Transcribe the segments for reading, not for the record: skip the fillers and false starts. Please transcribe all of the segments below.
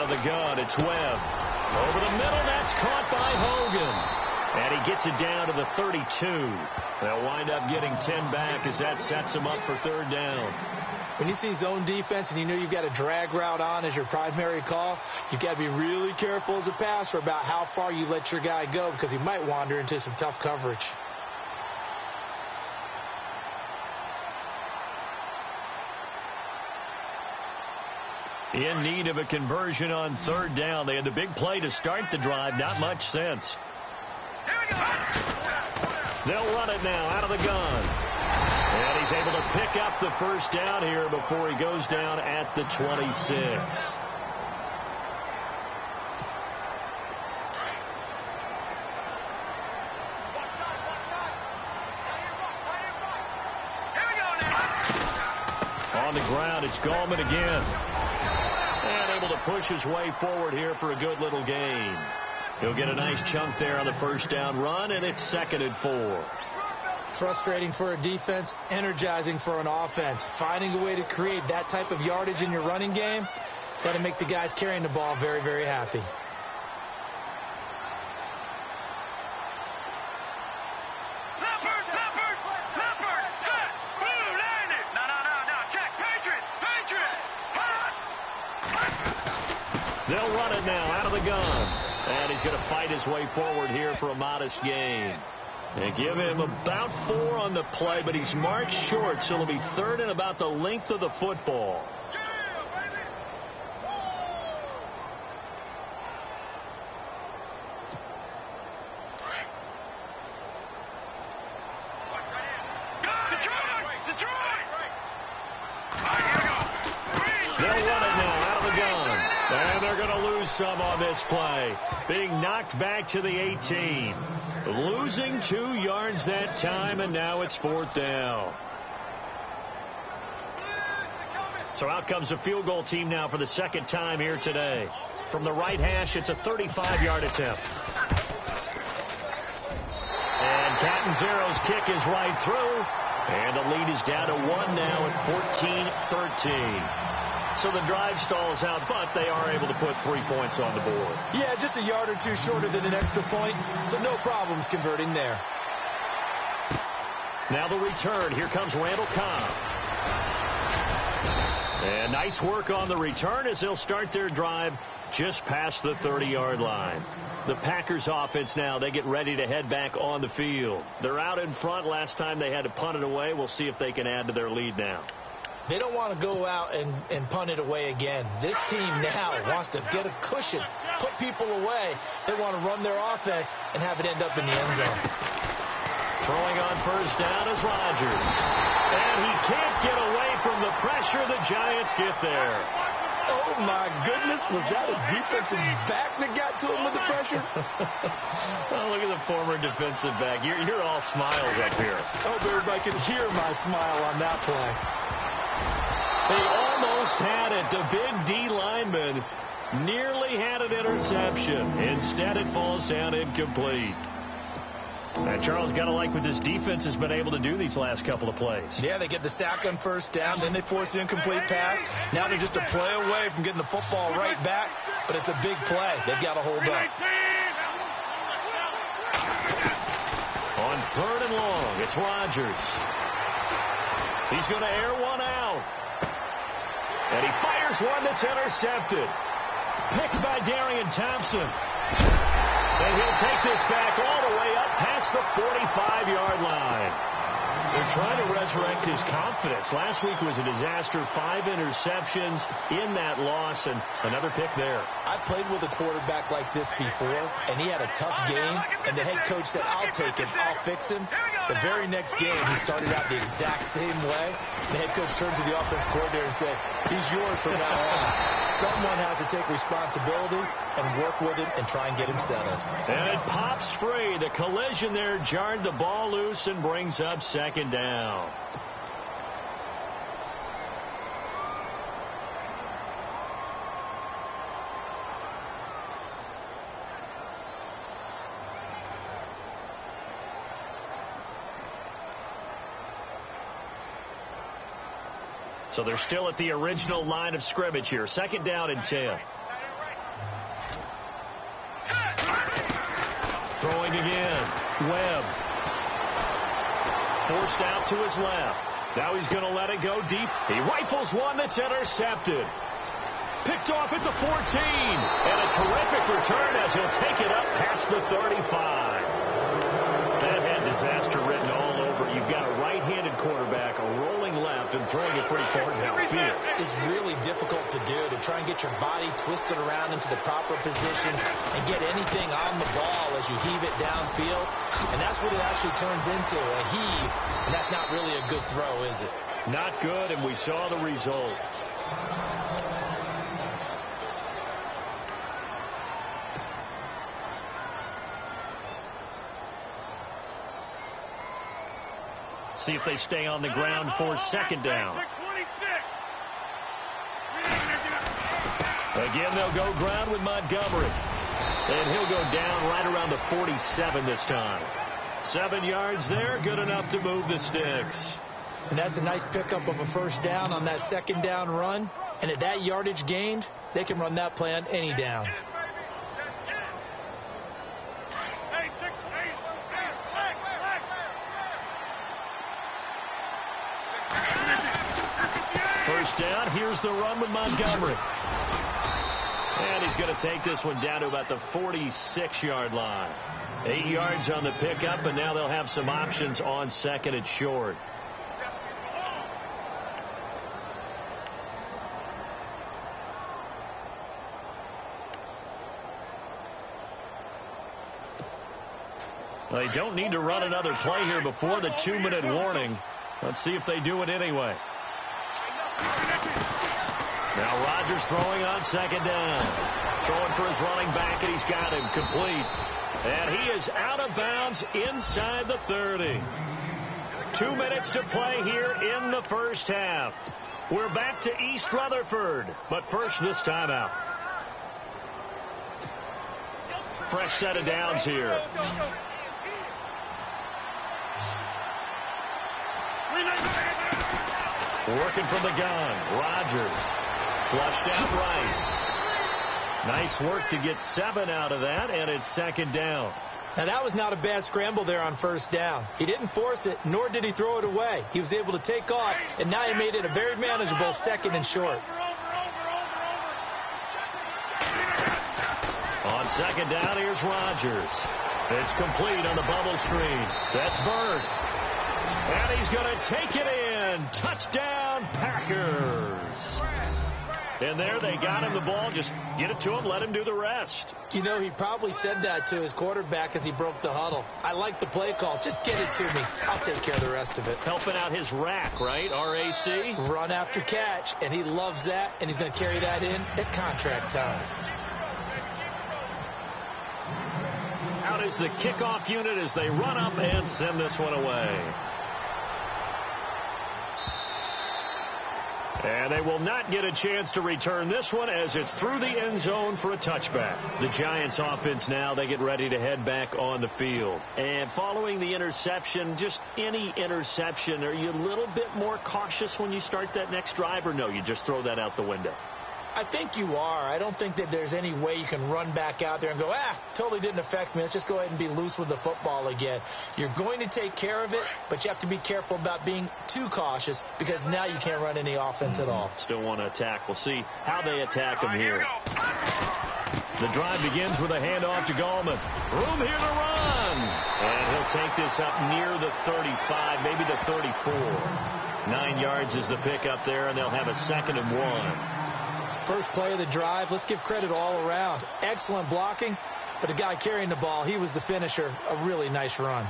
Out of the gun, it's Webb. Over the middle, that's caught by Hogan. And he gets it down to the 32. They'll wind up getting 10 back as that sets them up for third down. When you see zone defense and you know you've got a drag route on as your primary call, you've got to be really careful as a passer about how far you let your guy go because he might wander into some tough coverage. In need of a conversion on third down. They had the big play to start the drive. Not much sense. They'll run it now out of the gun. And he's able to pick up the first down here before he goes down at the 26. On the ground, it's Gallman again. And able to push his way forward here for a good little gain. He'll get a nice chunk there on the first down run, and it's 2nd and 4. Frustrating for a defense, energizing for an offense. Finding a way to create that type of yardage in your running game, got to make the guys carrying the ball very, very happy. They'll run it now out of the gun. And he's going to fight his way forward here for a modest gain. They give him about 4 on the play, but he's marked short, so it'll be 3rd and about the length of the football. They'll run it now out of the gun. And they're going to lose some on this play. Being knocked back to the 18. Losing 2 yards that time, and now it's 4th down. So out comes the field goal team now for the 2nd time here today. From the right hash, it's a 35-yard attempt. And Catanzaro's kick is right through. And the lead is down to 1 now at 14-13. So the drive stalls out, but they are able to put 3 points on the board. Yeah, just a yard or two shorter than an extra point, so no problems converting there. Now the return. Here comes Randall Cobb. And nice work on the return as they'll start their drive just past the 30-yard line. The Packers offense now, they get ready to head back on the field. They're out in front. Last time they had to punt it away. We'll see if they can add to their lead now. They don't want to go out and punt it away again. This team now wants to get a cushion, put people away. They want to run their offense and have it end up in the end zone. Throwing on first down is Rodgers. And he can't get away from the pressure. The Giants get there. Oh, my goodness. Was that a defensive back that got to him with the pressure? Well, look at the former defensive back. You're all smiles up here. I hope everybody can hear my smile on that play. They almost had it. The big D lineman nearly had an interception. Instead, it falls down incomplete. And Charles, got to like what this defense has been able to do these last couple of plays. Yeah, they get the sack on first down, then they force the incomplete pass. Now they're just a play away from getting the football right back, but it's a big play. They've got to hold up. On 3rd and long, it's Rodgers. He's going to air one out. And he fires one that's intercepted. Picked by Darian Thompson. And he'll take this back all the way up past the 45-yard line. They're trying to resurrect his confidence. Last week was a disaster. 5 interceptions in that loss, and another pick there. I played with a quarterback like this before, and he had a tough game, and the head coach said, I'll take him, I'll fix him. The very next game, he started out the exact same way. The head coach turned to the offense coordinator and said, he's yours from now on. Someone has to take responsibility and work with him and try and get him settled. And it pops free. The collision there jarred the ball loose and brings up 2nd down. So they're still at the original line of scrimmage here. 2nd down and 10. Webb. Forced out to his left. Now he's going to let it go deep. He rifles one that's intercepted. Picked off at the 14. And a terrific return as he'll take it up past the 35. That had disaster written all over. You've got a right-handed quarterback, a rolling left, and throwing it pretty far downfield. It's really difficult to do, to try and get your body twisted around into the proper position and get anything on the ball as you heave it downfield. And that's what it actually turns into, a heave. And that's not really a good throw, is it? Not good, and we saw the result. See if they stay on the ground for second down. Again, they'll go ground with Montgomery. And he'll go down right around the 47 this time. 7 yards there, good enough to move the sticks. And that's a nice pickup of a first down on that second down run. And at that yardage gained, they can run that play on any down. First down, here's the run with Montgomery. And he's going to take this one down to about the 46-yard line. 8 yards on the pickup, and now they'll have some options on second and short. They don't need to run another play here before the 2-minute warning. Let's see if they do it anyway. Now Rodgers throwing on second down. Throwing for his running back, and he's got him complete. And he is out of bounds inside the 30. 2 minutes to play here in the first half. We're back to East Rutherford, but first this timeout. Fresh set of downs here. Working from the gun. Rodgers. Flushed out right. Nice work to get 7 out of that, and it's second down. Now, that was not a bad scramble there on first down. He didn't force it, nor did he throw it away. He was able to take off, and now he made it a very manageable second and short. On second down, here's Rodgers. It's complete on the bubble screen. That's Bird. And he's going to take it in. Touchdown, Packers. And there they got him the ball. Just get it to him, let him do the rest. You know, he probably said that to his quarterback as he broke the huddle. I like the play call. Just get it to me. I'll take care of the rest of it. Helping out his rack, right? RAC? Run after catch, and he loves that, and he's going to carry that in at contract time. Out is the kickoff unit as they run up and send this one away. And they will not get a chance to return this one as it's through the end zone for a touchback. The Giants offense now, they get ready to head back on the field. And following the interception, just any interception, are you a little bit more cautious when you start that next drive, or no, you just throw that out the window? I think you are. I don't think that there's any way you can run back out there and go, totally didn't affect me. Let's just go ahead and be loose with the football again. You're going to take care of it, but you have to be careful about being too cautious because now you can't run any offense at all. Still want to attack. We'll see how they attack him here. The drive begins with a handoff to Gallman. Room here to run. And he'll take this up near the 35, maybe the 34. 9 yards is the pickup there, and they'll have a 2nd and 1. First play of the drive, let's give credit all around. Excellent blocking, but the guy carrying the ball, he was the finisher. A really nice run.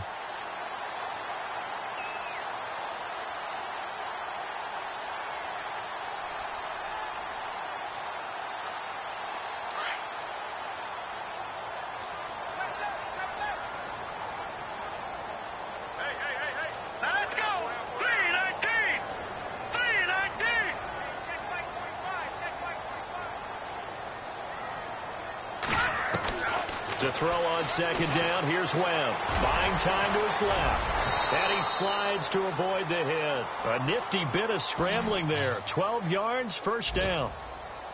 To throw on second down, here's Webb. Buying time to his left. And he slides to avoid the hit. A nifty bit of scrambling there. 12 yards, first down.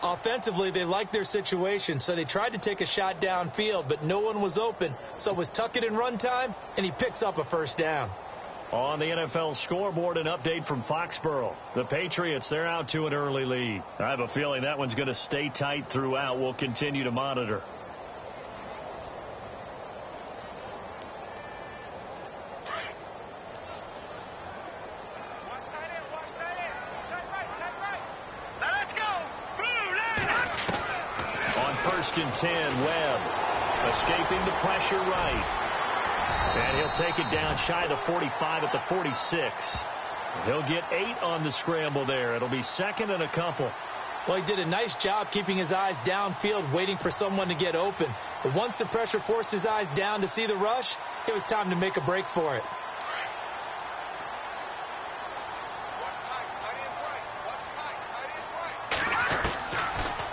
Offensively, they liked their situation, so they tried to take a shot downfield, but no one was open. So it was tuck it in run time, and he picks up a first down. On the NFL scoreboard, an update from Foxborough. The Patriots, they're out to an early lead. I have a feeling that one's going to stay tight throughout. We'll continue to monitor. On 1st and 10, Webb escaping the pressure right. And he'll take it down shy of the 45 at the 46. He'll get 8 on the scramble there. It'll be 2nd and a couple. Well, he did a nice job keeping his eyes downfield, waiting for someone to get open. But once the pressure forced his eyes down to see the rush, it was time to make a break for it.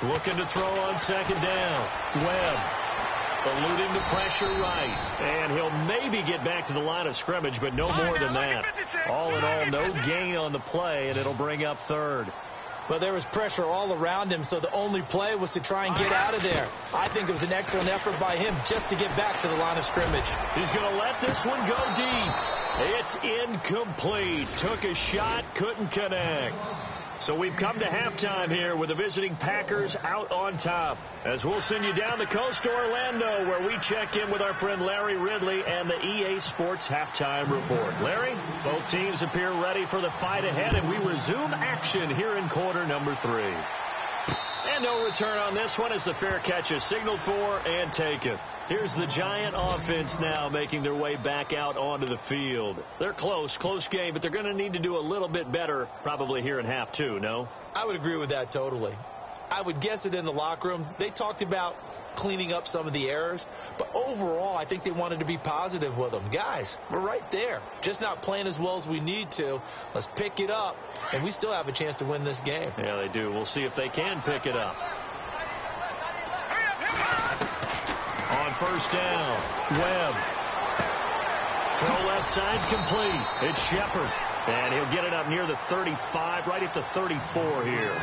Looking to throw on 2nd down. Webb eluding the pressure right. And he'll maybe get back to the line of scrimmage, but no more than that. All in all, no gain on the play, and it'll bring up 3rd. Well, there was pressure all around him, so the only play was to try and get out of there. I think it was an excellent effort by him just to get back to the line of scrimmage. He's going to let this one go deep. It's incomplete. Took a shot, couldn't connect. So we've come to halftime here with the visiting Packers out on top. As we'll send you down the coast to Orlando, where we check in with our friend Larry Ridley and the EA Sports Halftime Report. Larry, both teams appear ready for the fight ahead, and we resume action here in quarter number 3. And no return on this one as the fair catch is signaled for and taken. Here's the Giant offense now making their way back out onto the field. They're close game, but they're going to need to do a little bit better probably here in half 2, no? I would agree with that totally. I would guess it in the locker room. They talked about cleaning up some of the errors, but overall I think they wanted to be positive with them. Guys, we're right there. Just not playing as well as we need to. Let's pick it up, and we still have a chance to win this game. Yeah, they do. We'll see if they can pick it up. On 1st down, Webb. Throw left side complete. It's Shepard. And he'll get it up near the 35, right at the 34 here.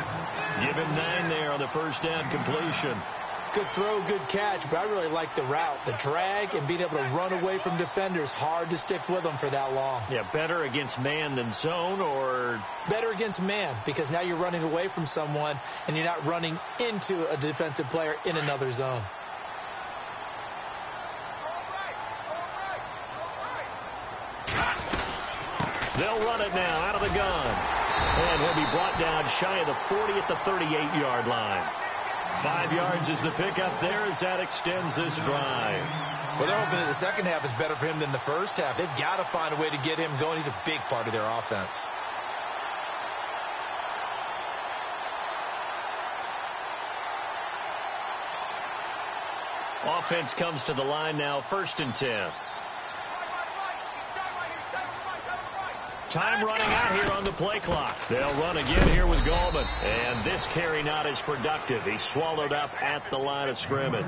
Give him 9 there on the 1st down completion. Good throw, good catch, but I really like the route. The drag and being able to run away from defenders. Hard to stick with them for that long. Yeah, better against man than zone, or? Better against man, because now you're running away from someone and you're not running into a defensive player in another zone. They'll run it now out of the gun. And he'll be brought down shy of the 40 at the 38-yard line. 5 yards is the pickup there as that extends this drive. Well, they're hoping that the second half is better for him than the first half. They've got to find a way to get him going. He's a big part of their offense. Offense comes to the line now, 1st and 10. Time running out here on the play clock. They'll run again here with Gallman. And this carry not as productive. He's swallowed up at the line of scrimmage.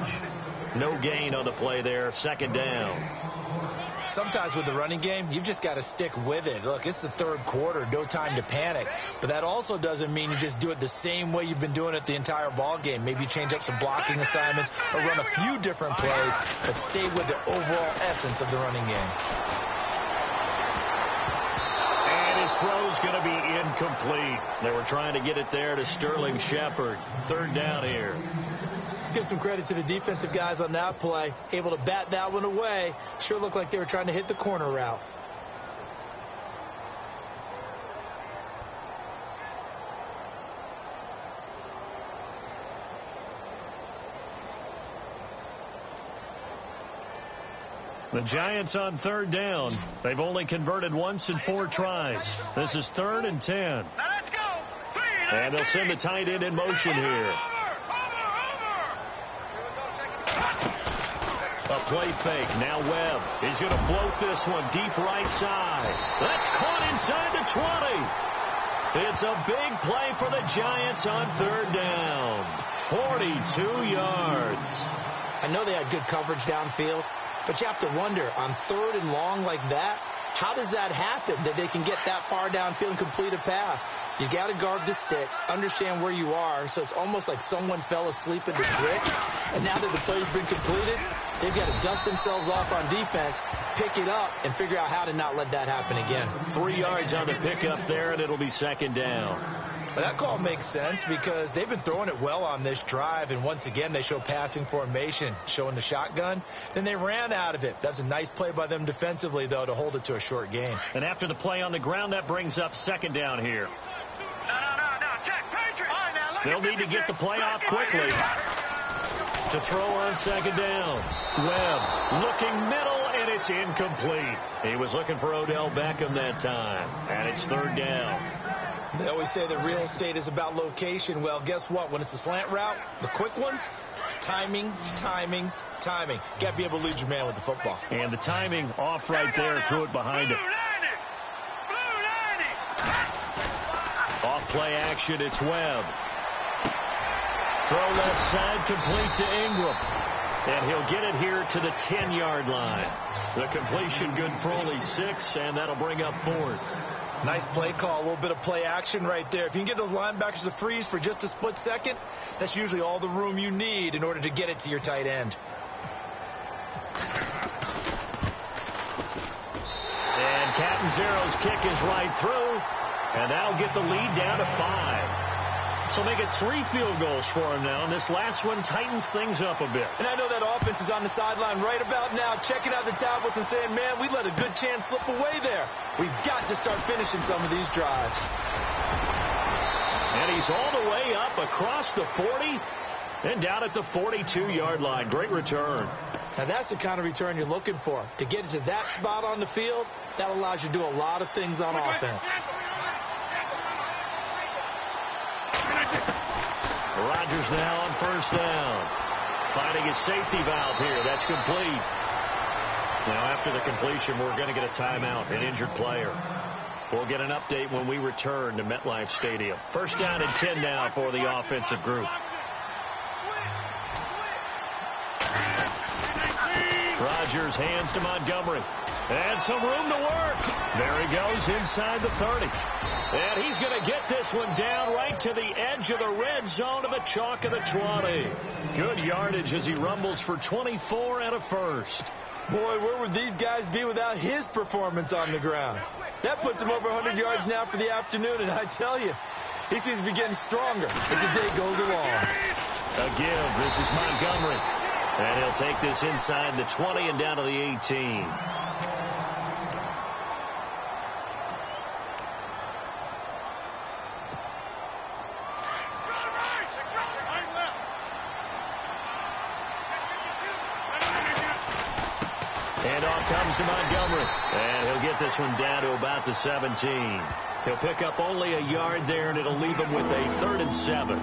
No gain on the play there. 2nd down. Sometimes with the running game, you've just got to stick with it. Look, it's the 3rd quarter. No time to panic. But that also doesn't mean you just do it the same way you've been doing it the entire ball game. Maybe change up some blocking assignments or run a few different plays, but stay with the overall essence of the running game. His throw's going to be incomplete. They were trying to get it there to Sterling Shepard. 3rd down here. Let's give some credit to the defensive guys on that play. Able to bat that one away. Sure looked like they were trying to hit the corner route. The Giants on 3rd down. They've only converted once in 4 tries. This is 3rd and 10. And they'll send the tight end in motion here. A play fake. Now Webb. He's going to float this one deep right side. That's caught inside the 20. It's a big play for the Giants on 3rd down. 42 yards. I know they had good coverage downfield, but you have to wonder, on 3rd and long like that, How does that happen, that they can get that far downfield and complete a pass? You got to guard the sticks, understand where you are, so it's almost like someone fell asleep in the switch, and now that the play's been completed, they've got to dust themselves off on defense, pick it up, and figure out how to not let that happen again. 3 yards on the pickup there, and it'll be second down. But that call makes sense because they've been throwing it well on this drive, and once again they show passing formation, showing the shotgun. Then they ran out of it. That's a nice play by them defensively, though, to hold it to a short gain. And after the play on the ground, that brings up second down here. They'll need to get the play off quickly to throw on second down. Webb looking middle, and it's incomplete. He was looking for Odell Beckham that time, and it's third down. They always say that real estate is about location. Well, guess what? When it's a slant route, the quick ones, timing, timing, timing. Got to be able to lead your man with the football. And the timing off right there. Threw it behind him. Off play action, it's Webb. Throw left side, complete to Ingram. And he'll get it here to the 10-yard line. The completion good for only 6, and that'll bring up fourth. Nice play call, a little bit of play action right there. If you can get those linebackers to freeze for just a split second, that's usually all the room you need in order to get it to your tight end. And Catanzaro's kick is right through, and that'll get the lead down to 5. So make it 3 field goals for him now, and this last one tightens things up a bit. And I know that offense is on the sideline right about now, checking out the tablets and saying, man, we let a good chance slip away there. We've got to start finishing some of these drives. And he's all the way up across the 40 and down at the 42-yard line. Great return. Now that's the kind of return you're looking for. To get it to that spot on the field, that allows you to do a lot of things on offense. Rodgers now on first down. Finding his safety valve here. That's complete. Now, after the completion, we're going to get a timeout, an injured player. We'll get an update when we return to MetLife Stadium. First down and 10 now for the offensive group. Rodgers hands to Montgomery. And some room to work. There he goes inside the 30. And he's going to get this one down right to the edge of the red zone to the chalk of the 20. Good yardage as he rumbles for 24 and a first. Boy, where would these guys be without his performance on the ground? That puts him over 100 yards now for the afternoon, and I tell you, he seems to be getting stronger as the day goes along. A give. This is Montgomery. And he'll take this inside the 20 and down to the 18. Comes to Montgomery, and he'll get this one down to about the 17. He'll pick up only a yard there, and it'll leave him with a 3rd and 7.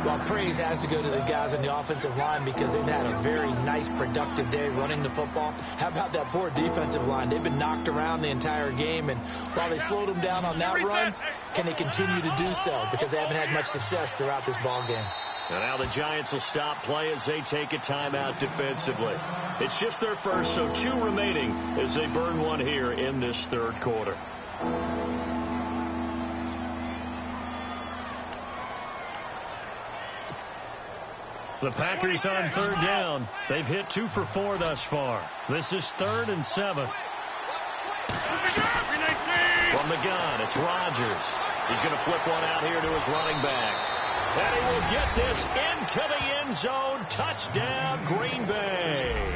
Well, praise has to go to the guys on the offensive line because they've had a very nice, productive day running the football. How about that poor defensive line? They've been knocked around the entire game, and while they slowed them down on that run, can they continue to do so? Because they haven't had much success throughout this ball game. And now the Giants will stop play as they take a timeout defensively. It's just their first, so 2 remaining as they burn one here in this 3rd quarter. The Packers on 3rd down. They've hit 2 for 4 thus far. This is 3rd and 7. From the gun, it's Rodgers. He's going to flip one out here to his running back. And he will get this into the end zone. Touchdown, Green Bay.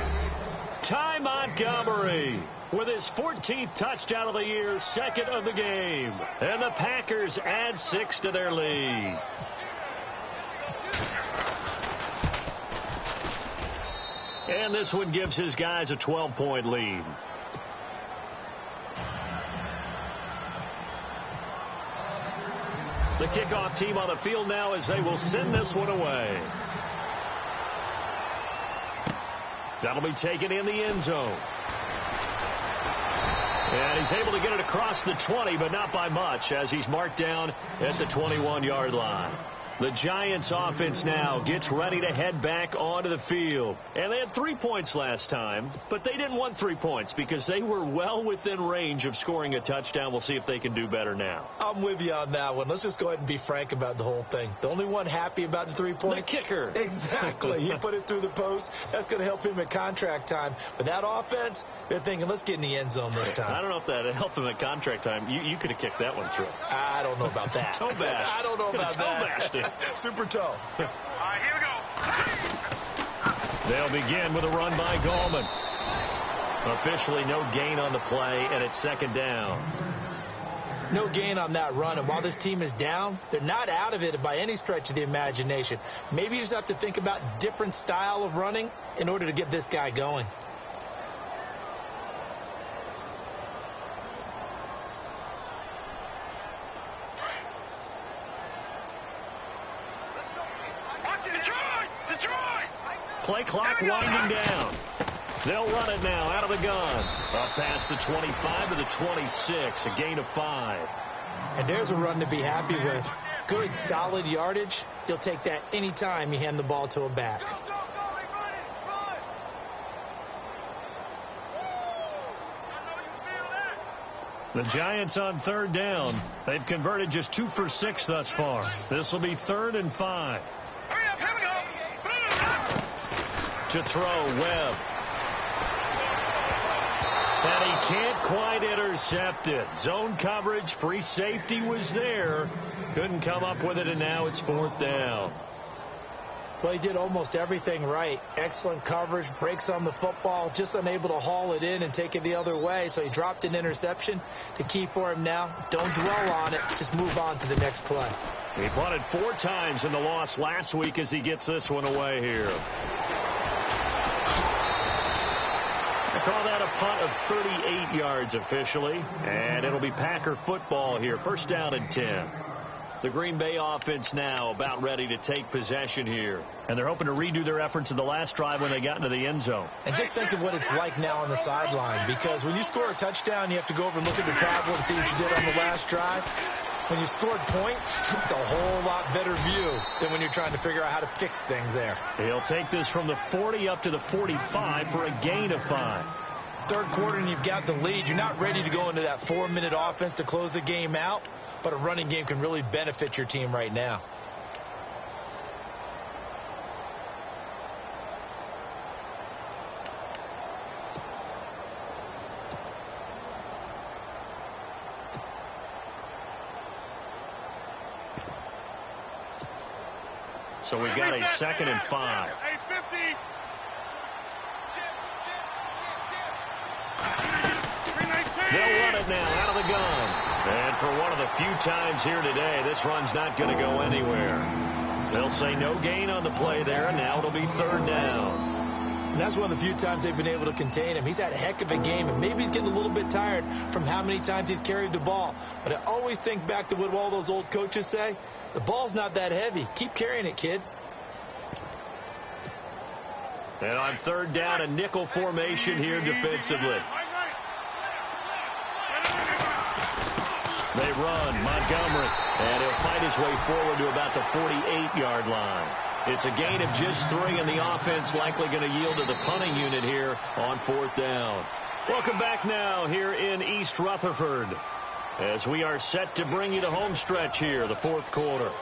Ty Montgomery with his 14th touchdown of the year, 2nd of the game. And the Packers add 6 to their lead. And this one gives his guys a 12-point lead. The kickoff team on the field now as they will send this one away. That'll be taken in the end zone. And he's able to get it across the 20, but not by much, as he's marked down at the 21-yard line. The Giants offense now gets ready to head back onto the field. And they had 3 points last time, but they didn't want 3 points because they were well within range of scoring a touchdown. We'll see if they can do better now. I'm with you on that one. Let's just go ahead and be frank about the whole thing. The only one happy about the 3 point? The kicker. Exactly. He put it through the post. That's going to help him at contract time. But that offense, they're thinking, let's get in the end zone this time. I don't know if that helped him at contract time. You could have kicked that one through. I don't know about that. Toe bash. I don't know about that. Toe Super toe. All right, here we go. They'll begin with a run by Gallman. Officially no gain on the play, and it's second down. No gain on that run, and while this team is down, they're not out of it by any stretch of the imagination. Maybe you just have to think about different style of running in order to get this guy going. Play clock winding down. They'll run it now out of the gun. Up past the 25 to the 26, a gain of 5. And there's a run to be happy with. Good, solid yardage. You'll take that anytime you hand the ball to a back. The Giants on third down. They've converted just 2 for 6 thus far. This will be 3rd and 5. To throw, Webb. And he can't quite intercept it. Zone coverage, free safety was there. Couldn't come up with it, and now it's 4th down. Well, he did almost everything right. Excellent coverage, breaks on the football, just unable to haul it in and take it the other way. So he dropped an interception. The key for him now, don't dwell on it. Just move on to the next play. He punted 4 times in the loss last week as he gets this one away here. Call that a punt of 38 yards officially, and it'll be Packer football here. 1st down and 10. The Green Bay offense now about ready to take possession here. And they're hoping to redo their efforts in the last drive when they got into the end zone. And just think of what it's like now on the sideline, because when you score a touchdown, you have to go over and look at the tablet and see what you did on the last drive. When you scored points, it's a whole lot better view than when you're trying to figure out how to fix things there. He'll take this from the 40 up to the 45 for a gain of 5. Third quarter and you've got the lead. You're not ready to go into that 4-minute offense to close the game out, but a running game can really benefit your team right now. So we've got a 2nd and 5. They'll run it now out of the gun. And for one of the few times here today, this run's not going to go anywhere. They'll say no gain on the play there, and now it'll be 3rd down. And that's one of the few times they've been able to contain him. He's had a heck of a game, and maybe he's getting a little bit tired from how many times he's carried the ball. But I always think back to what all those old coaches say. The ball's not that heavy. Keep carrying it, kid. And on 3rd down, a nickel formation here defensively. They run, Montgomery, and he'll fight his way forward to about the 48-yard line. It's a gain of just 3, and the offense likely going to yield to the punting unit here on 4th down. Welcome back now here in East Rutherford as we are set to bring you the home stretch here, the 4th quarter.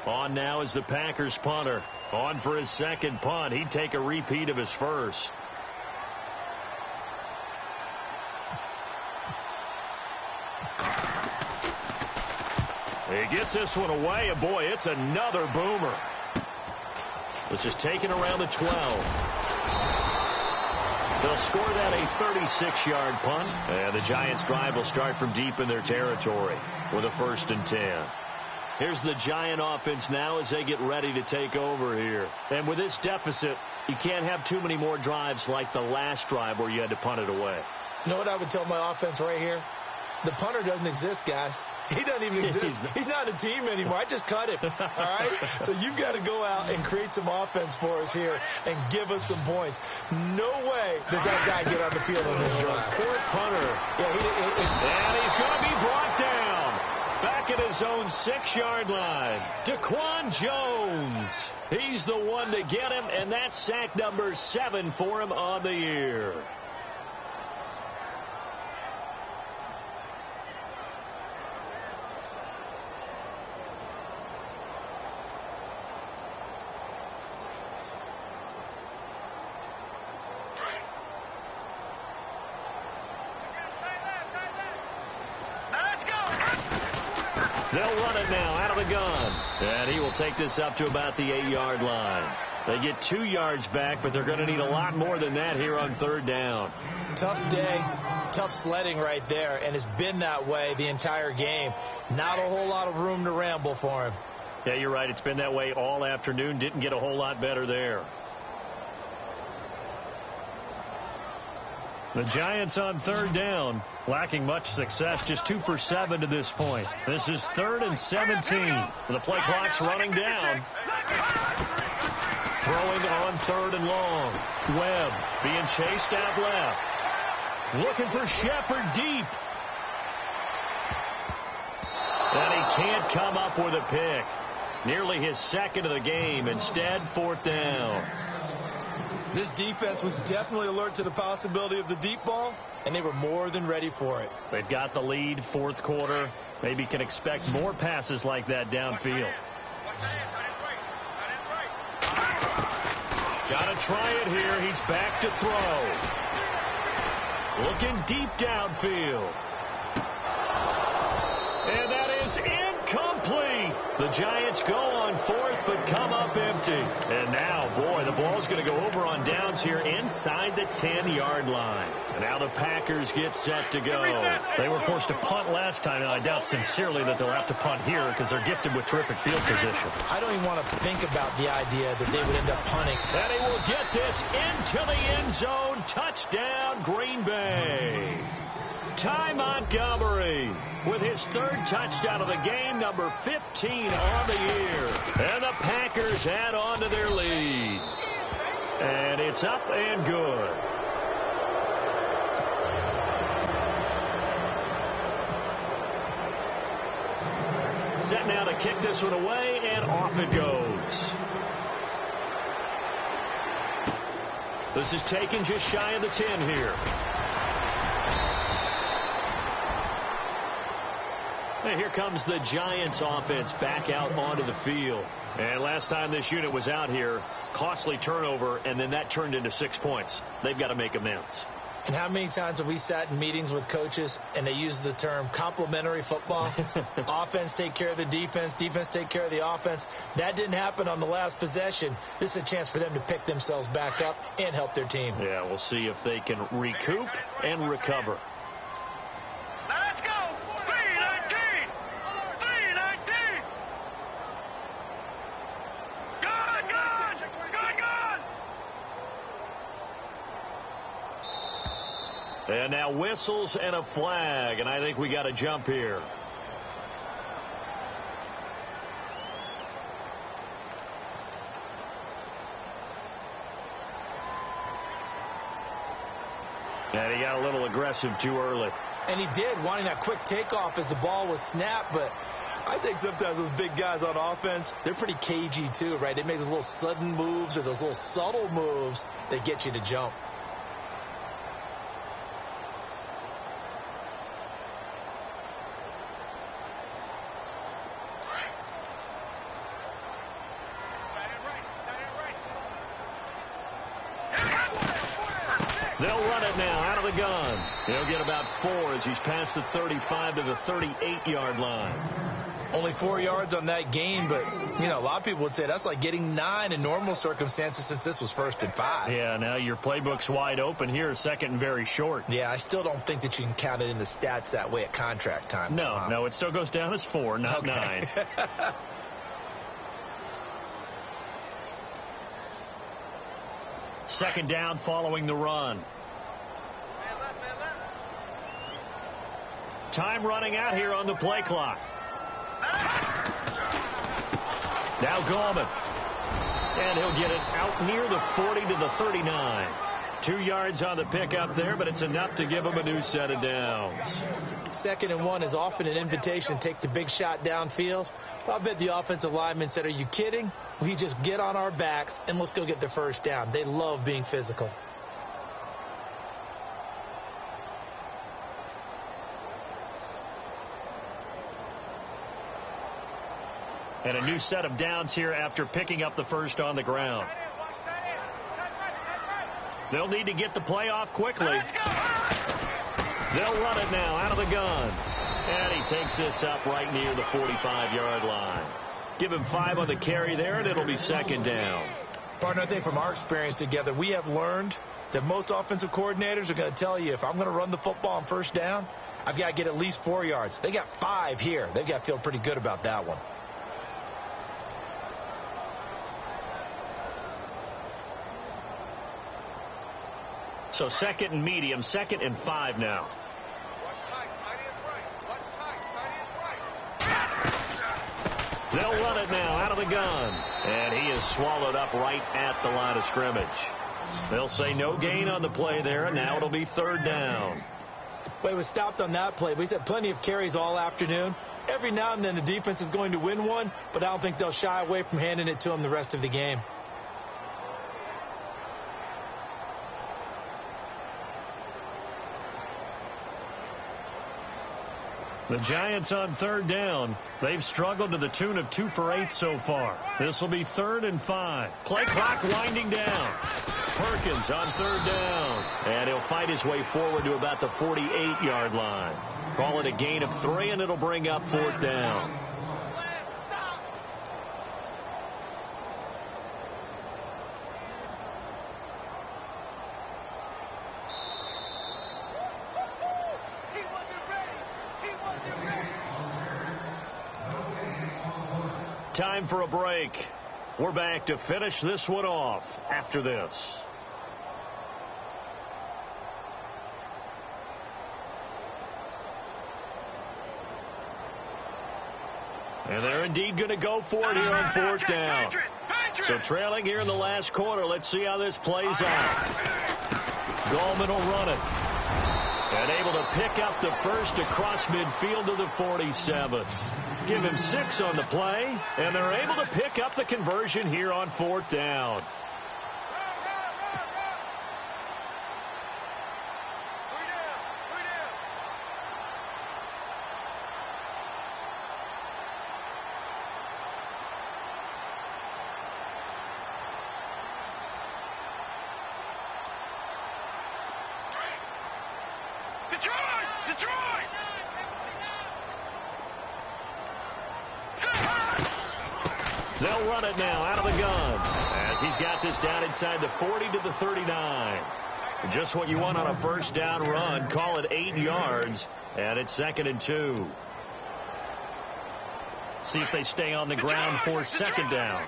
On now is the Packers punter. On for his 2nd punt. He'd take a repeat of his first. He gets this one away, and boy, it's another boomer. This is taken around the 12. They'll score that a 36-yard punt, and the Giants' drive will start from deep in their territory with a 1st and 10. Here's the Giant offense now as they get ready to take over here. And with this deficit, you can't have too many more drives like the last drive where you had to punt it away. You know what I would tell my offense right here? The punter doesn't exist, guys. He doesn't even exist. He's not a team anymore. I just cut him. All right? So you've got to go out and create some offense for us here and give us some points. No way does that guy get on the field on this drive. 4th punter. Yeah, and he's going to be brought down. back at his own 6-yard line. Daquan Jones. He's the one to get him, and that's sack number 7 for him on the year. They'll run it now out of the gun. And he will take this up to about the 8-yard line. They get 2 yards back, but they're going to need a lot more than that here on 3rd down. Tough day, tough sledding right there, and it's been that way the entire game. Not a whole lot of room to ramble for him. Yeah, you're right. It's been that way all afternoon. Didn't get a whole lot better there. The Giants on 3rd down, lacking much success, just 2 for 7 to this point. This is 3rd and 17. The play clock's running down. Throwing on 3rd and long. Webb being chased out left. Looking for Shepard deep. And he can't come up with a pick. Nearly his 2nd of the game. Instead, 4th down. This defense was definitely alert to the possibility of the deep ball, and they were more than ready for it. They've got the lead, 4th quarter. Maybe can expect more passes like that downfield. Got to try it here. He's back to throw. Looking deep downfield. And that is incomplete. The Giants go on 4th, but come up empty. And now, boy, the ball's going to go over on downs here inside the 10-yard line. And now the Packers get set to go. They were forced to punt last time, and I doubt sincerely that they'll have to punt here because they're gifted with terrific field position. I don't even want to think about the idea that they would end up punting. And he will get this into the end zone. Touchdown, Green Bay. Ty Montgomery with his 3rd touchdown of the game, number 15 on the year. And the Packers add on to their lead. And it's up and good. Set now to kick this one away, and off it goes. This is taken just shy of the 10 here. And here comes the Giants offense back out onto the field. And last time this unit was out here, costly turnover, and then that turned into 6 points. They've got to make amends. And how many times have we sat in meetings with coaches and they use the term complementary football? Offense take care of the defense, defense take care of the offense. That didn't happen on the last possession. This is a chance for them to pick themselves back up and help their team. Yeah, we'll see if they can recoup and recover. Let's go! 319! 319! Good, good! Good, good! And now whistles and a flag, and I think we got to jump here. And he got a little aggressive too early. And he did, wanting that quick takeoff as the ball was snapped, but I think sometimes those big guys on offense, they're pretty cagey too, right? They make those little sudden moves or those little subtle moves that get you to jump. They'll run it now out of the gun. He'll get about 4 as he's past the 35 to the 38-yard line. Only 4 yards on that gain, but, you know, a lot of people would say that's like getting 9 in normal circumstances since this was 1st and 5. Yeah, now your playbook's wide open here, 2nd and very short. Yeah, I still don't think that you can count it in the stats that way at contract time. No, it still goes down as 4, not 9. Second down following the run. Time running out here on the play clock. Now Gallman. And he'll get it out near the 40 to the 39. 2 yards on the pickup there, but it's enough to give them a new set of downs. 2nd and 1 is often an invitation to take the big shot downfield. I bet the offensive lineman said, are you kidding? We just get on our backs and let's go get the first down. They love being physical. And a new set of downs here after picking up the first on the ground. They'll need to get the play off quickly. They'll run it now out of the gun. And he takes this up right near the 45-yard line. Give him 5 on the carry there, and it'll be 2nd down. Partner, I think from our experience together, we have learned that most offensive coordinators are going to tell you, if I'm going to run the football on 1st down, I've got to get at least 4 yards. They got 5 here. They've got to feel pretty good about that one. So 2nd and medium, 2nd and 5 now. They'll run it now out of the gun. And he is swallowed up right at the line of scrimmage. They'll say no gain on the play there, and now it'll be 3rd down. Well, he was stopped on that play, but he's had plenty of carries all afternoon. Every now and then the defense is going to win one, but I don't think they'll shy away from handing it to him the rest of the game. The Giants on 3rd down. They've struggled to the tune of 2 for 8 so far. This will be 3rd and 5. Play clock winding down. Perkins on 3rd down. And he'll fight his way forward to about the 48-yard line. Call it a gain of 3, and it'll bring up 4th down. Time for a break. We're back to finish this one off after this. And they're indeed going to go for it here on 4th down. So trailing here in the last quarter. Let's see how this plays out. Gallman will run it. And able to pick up the first across midfield to the 47. Give him 6 on the play, and they're able to pick up the conversion here on 4th down. They'll run it now out of the gun as he's got this down inside the 40 to the 39. Just what you want on a 1st down run. Call it 8 yards, and it's 2nd and 2. See if they stay on the ground for 2nd down.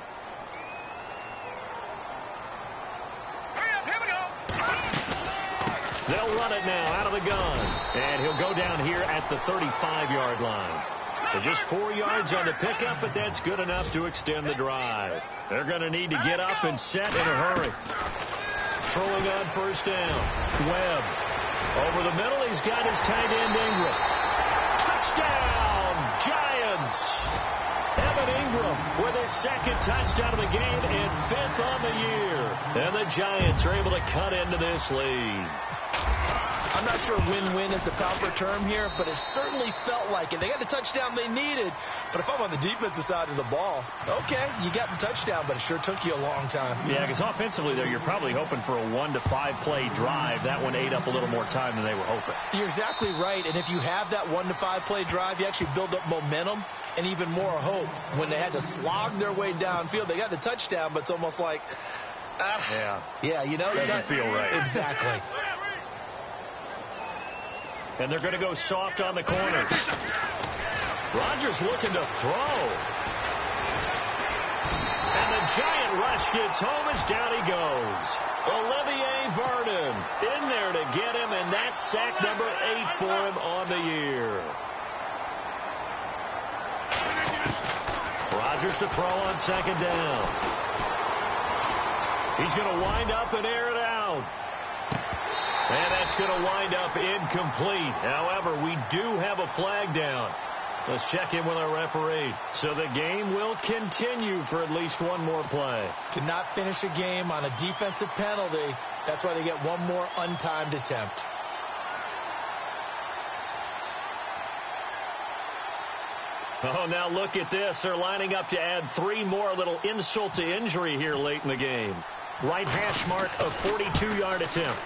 They'll run it now out of the gun, and he'll go down here at the 35-yard line. Just 4 yards on the pickup, but that's good enough to extend the drive. They're going to need to get up and set in a hurry. Throwing on 1st down. Webb. Over the middle, he's got his tight end Ingram. Touchdown, Giants. Evan Ingram with his 2nd touchdown of the game and 5th on the year. And the Giants are able to cut into this lead. I'm not sure win-win is the proper term here, but it certainly felt like it. They got the touchdown they needed, but if I'm on the defensive side of the ball, okay, you got the touchdown, but it sure took you a long time. Yeah, because offensively there, you're probably hoping for a 1 to 5 play drive. That one ate up a little more time than they were hoping. You're exactly right, and if you have that 1 to 5 play drive, you actually build up momentum and even more hope. When they had to slog their way downfield, they got the touchdown, but it's almost like, yeah, you know, doesn't feel right. Exactly. And they're going to go soft on the corners. Rodgers looking to throw. And the giant rush gets home as down he goes. Olivier Vernon in there to get him, and that's sack number 8 for him on the year. Rodgers to throw on 2nd down. He's going to wind up and air it out. And that's going to wind up incomplete. However, we do have a flag down. Let's check in with our referee. So the game will continue for at least one more play. Cannot finish a game on a defensive penalty. That's why they get one more untimed attempt. Oh, now look at this. They're lining up to add 3 more, a little insult to injury here late in the game. Right hash mark, a 42-yard attempt.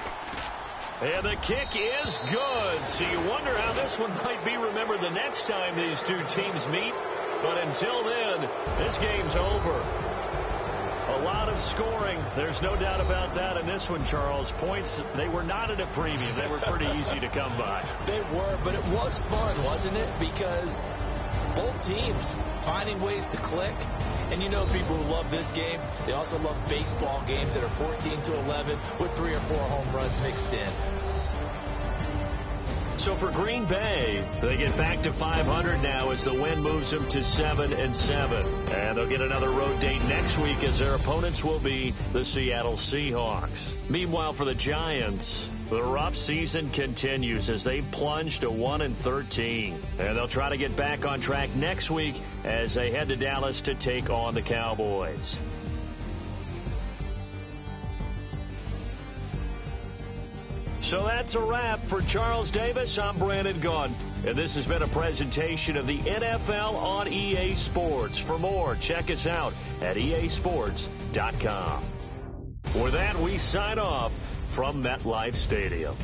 And the kick is good. So you wonder how this one might be remembered the next time these two teams meet. But until then, this game's over. A lot of scoring. There's no doubt about that in this one, Charles. Points, they were not at a premium. They were pretty easy to come by. They were, but it was fun, wasn't it? Because both teams finding ways to click. And you know people who love this game, they also love baseball games that are 14-11 with 3 or 4 home runs mixed in. So for Green Bay, they get back to 500 now as the win moves them to 7-7. And they'll get another road date next week as their opponents will be the Seattle Seahawks. Meanwhile, for the Giants, the rough season continues as they plunge to 1-13. And they'll try to get back on track next week as they head to Dallas to take on the Cowboys. So that's a wrap. For Charles Davis, I'm Brandon Gaudin. And this has been a presentation of the NFL on EA Sports. For more, check us out at easports.com. With that, we sign off from MetLife Stadium.